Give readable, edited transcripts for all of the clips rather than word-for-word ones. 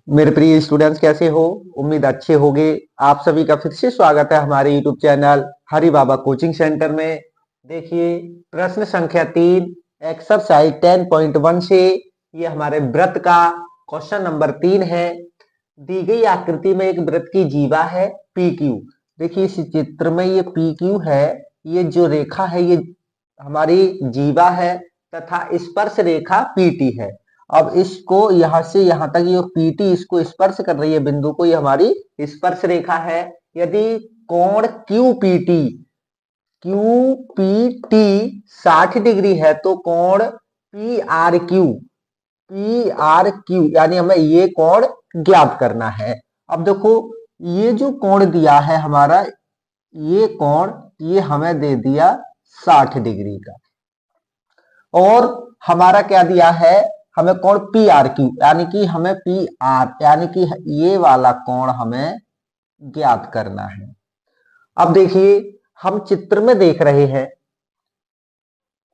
मेरे प्रिय स्टूडेंट्स कैसे हो। उम्मीद अच्छे होंगे। आप सभी का फिर से स्वागत है हमारे यूट्यूब चैनल हरि बाबा कोचिंग सेंटर में। देखिए, प्रश्न संख्या 3 एक्सरसाइज 10.1 से ये हमारे व्रत का क्वेश्चन नंबर 3 है। दी गई आकृति में एक व्रत की जीवा है पी क्यू। देखिए, इस चित्र में ये पी क्यू है। ये जो रेखा है ये हमारी जीवा है तथा स्पर्श रेखा पीटी है। अब इसको यहां से यहां तक ये पीटी इसको स्पर्श कर रही है बिंदु को, ये हमारी स्पर्श रेखा है। यदि कोण क्यू पी टी 60 डिग्री है तो कोण पी आर क्यू यानी हमें ये कोण ज्ञात करना है। अब देखो, ये जो कोण दिया है हमारा, ये कोण ये हमें दे दिया 60 डिग्री का। और हमारा क्या दिया है, हमें कोण पी आर क्यू यानी कि हमें पी आर यानी कि ये वाला कोण हमें ज्ञात करना है। अब देखिए, हम चित्र में देख रहे हैं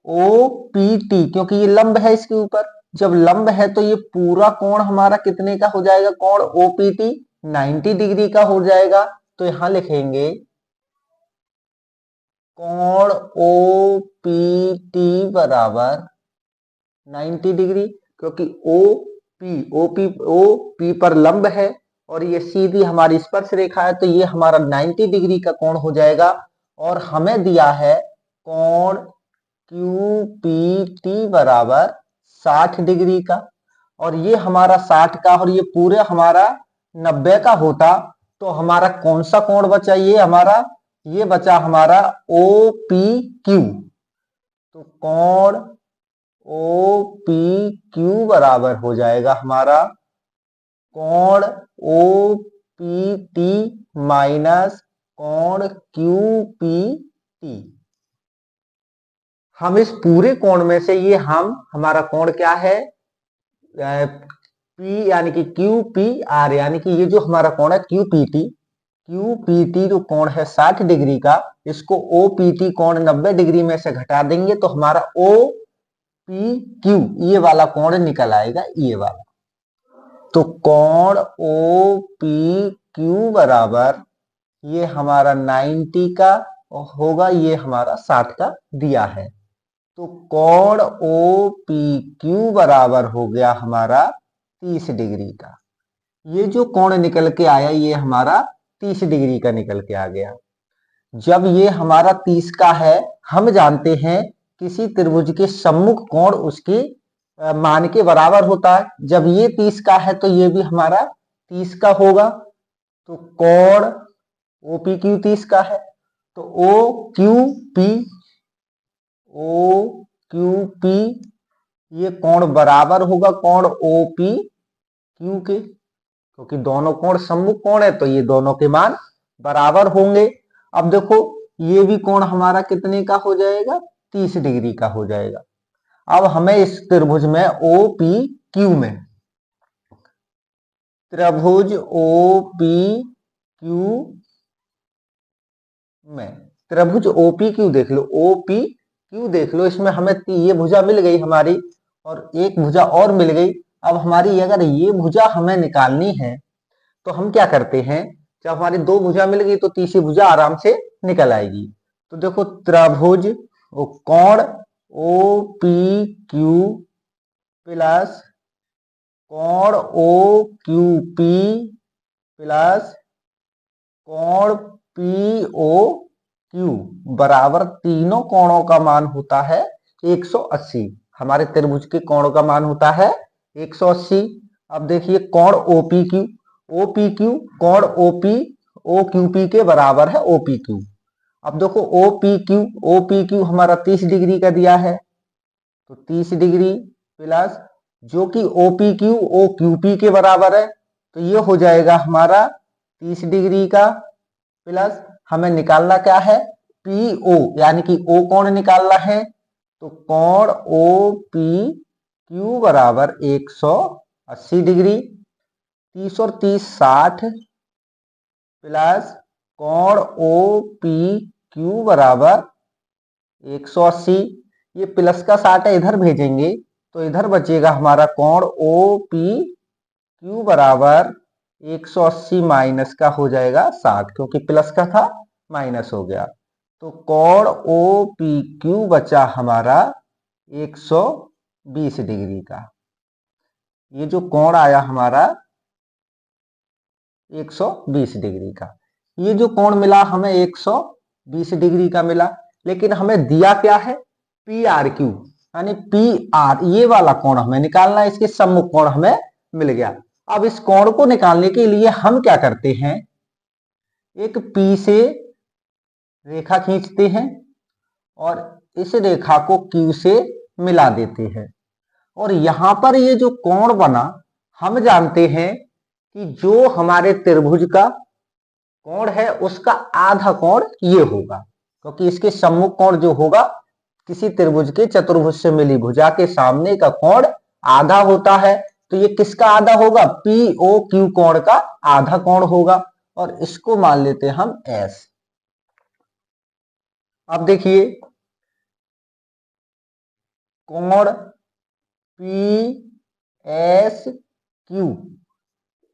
ओ पी टी, क्योंकि ये लंब है इसके ऊपर। जब लंब है तो ये पूरा कोण हमारा कितने का हो जाएगा, कोण ओ पी टी 90 डिग्री का हो जाएगा। तो यहां लिखेंगे कोण ओ पी टी बराबर 90 डिग्री, क्योंकि ओ पी पर लंब है और ये सीधी हमारी स्पर्श रेखा है, तो ये हमारा 90 डिग्री का कोण हो जाएगा। और हमें दिया है कोण क्यू पी टी बराबर 60 डिग्री का, और ये हमारा 60 का और ये पूरे हमारा 90 का होता तो हमारा कौन सा कोण बचा, ये बचा हमारा ओ पी क्यू। तो कोण ओ पी क्यू बराबर हो जाएगा हमारा कोण ओ पी टी माइनस कोण क्यू पी टी। हम इस पूरे कोण में से ये हमारा कोण क्या है, पी यानी कि क्यू पी आर यानी कि ये जो हमारा कोण है क्यू पी टी जो कोण है 60 डिग्री का, इसको ओ पी टी कोण 90 डिग्री में से घटा देंगे तो हमारा ओ पी क्यू ये वाला कोण निकल आएगा, ये वाला। तो कोण ओ पी क्यू बराबर ये हमारा 90 का होगा, ये हमारा 60 का दिया है। तो कोण ओ पी क्यू बराबर हो गया हमारा 30 डिग्री का। ये जो कोण निकल के आया ये हमारा 30 डिग्री का निकल के आ गया। जब ये हमारा 30 का है, हम जानते हैं किसी त्रिभुज के सम्मुख कोण उसके मान के बराबर होता है। जब ये 30 का है तो ये भी हमारा 30 का होगा। तो कोण ओ पी क्यू 30 का है, तो ओ क्यू पी ये कोण बराबर होगा कोण ओ पी क्यू के, क्योंकि दोनों कोण सम्मुख कोण है तो ये दोनों के मान बराबर होंगे। अब देखो, ये भी कोण हमारा कितने का हो जाएगा, 30 डिग्री का हो जाएगा। अब हमें इस त्रिभुज में ओ पी क्यू में त्रिभुज ओ पी क्यू में त्रिभुज ओ पी क्यू देख लो, ओ पी क्यू देख लो, इसमें हमें ये भुजा मिल गई हमारी और एक भुजा और मिल गई। अब हमारी अगर ये भुजा हमें निकालनी है तो हम क्या करते हैं, जब हमारी दो भुजा मिल गई तो तीसरी भुजा आराम से निकल आएगी। तो देखो, त्रिभुज कोण ओ पी क्यू प्लस कोण ओ क्यू पी प्लस कोण पी ओ क्यू बराबर तीनों कोणों का मान होता है 180। हमारे त्रिभुज के कोणों का मान होता है 180। अब देखिए, कोण ओ पी क्यू कोण ओ क्यू पी के बराबर है ओ पी क्यू। अब देखो, ओ पी क्यू हमारा 30 डिग्री का दिया है, तो 30 डिग्री प्लस जो कि O P Q O Q P के बराबर है, तो ये हो जाएगा हमारा 30 डिग्री का प्लस हमें निकालना क्या है, पी ओ यानी कि ओ कोण निकालना है। तो कोण ओ पी क्यू बराबर 180 डिग्री, 30 और 30 60 प्लस कोण ओ पी क्यू बराबर 180। ये प्लस का 60 है, इधर भेजेंगे तो इधर बचेगा हमारा कोण ओ पी Q बराबर 180 माइनस का हो जाएगा 60, क्योंकि प्लस का था माइनस हो गया। तो कोण OPQ बचा हमारा 120 डिग्री का। ये जो कोण आया हमारा 120 डिग्री का, ये जो कोण मिला हमें 120 डिग्री का मिला, लेकिन हमें दिया क्या है, PRQ, यानी PR, ये वाला कोण हमें निकालना है, इसके सम्मुख कोण हमें मिल गया। अब इस कोण को निकालने के लिए हम क्या करते हैं, एक P से रेखा खींचते हैं और इस रेखा को Q से मिला देते हैं, और यहां पर ये जो कोण बना, हम जानते हैं कि जो हमारे त्रिभुज का कोण है उसका आधा कोण ये होगा, क्योंकि इसके सम्मुख कोण जो होगा, किसी त्रिभुज के चतुर्भुज से मिली भुजा के सामने का कोण आधा होता है। तो ये किसका आधा होगा, POQ कोण का आधा कोण होगा, और इसको मान लेते हैं हम S। अब देखिए, कोण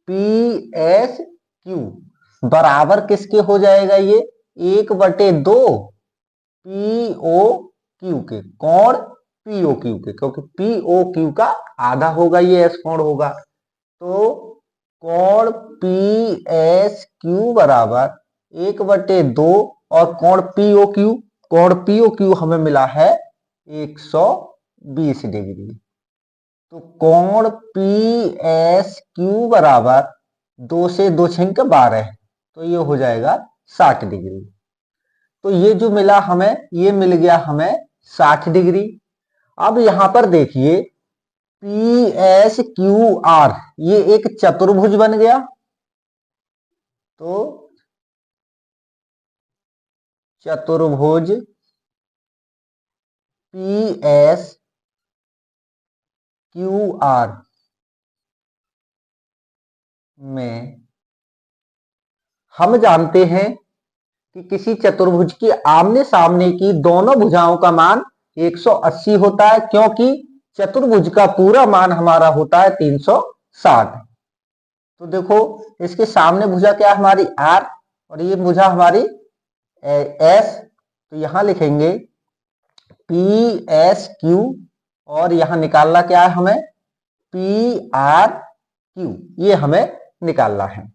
PSQ बराबर किसके हो जाएगा, ये 1/2 POQ के, कोण POQ के, क्योंकि POQ का आधा होगा ये S कोण होगा। तो कोण PSQ बराबर 1/2 और कोण POQ हमें मिला है 120 डिग्री। तो कोण PSQ बराबर 2 से 2 छिंक 12, तो ये हो जाएगा 60 डिग्री। तो ये जो मिला हमें, ये मिल गया हमें 60 डिग्री। अब यहां पर देखिए, PSQR ये एक चतुर्भुज बन गया। तो चतुर्भुज PSQR में हम जानते हैं कि किसी चतुर्भुज की आमने सामने की दोनों भुजाओं का मान 180 होता है, क्योंकि चतुर्भुज का पूरा मान हमारा होता है 360। तो देखो, इसके सामने भुजा क्या है हमारी R, और ये भुजा हमारी S। तो यहां लिखेंगे PSQ, और यहां निकालना क्या है हमें, PRQ, ये हमें निकालना है।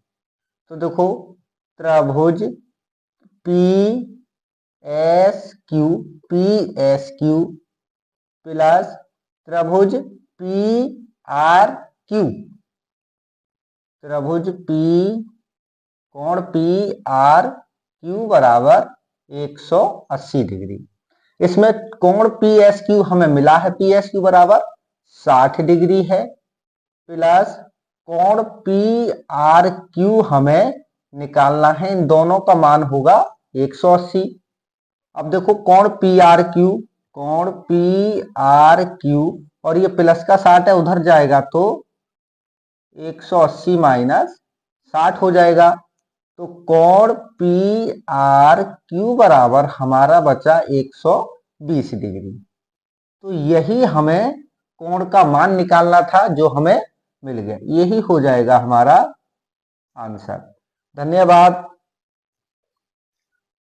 तो देखो, त्रिभुज PSQ प्लस त्रिभुज PRQ, त्रिभुज कोण PRQ बराबर 180 डिग्री। इसमें कोण PSQ हमें मिला है, PSQ बराबर 60 डिग्री है, प्लस कोण PRQ हमें निकालना है, इन दोनों का मान होगा 180। अब देखो, कोण PRQ और ये प्लस का 60 है, उधर जाएगा तो 180 माइनस 60 हो जाएगा। तो कोण PRQ बराबर हमारा बचा 120 डिग्री। तो यही हमें कोण का मान निकालना था, जो हमें मिल गया। यही हो जाएगा हमारा आंसर। धन्यवाद।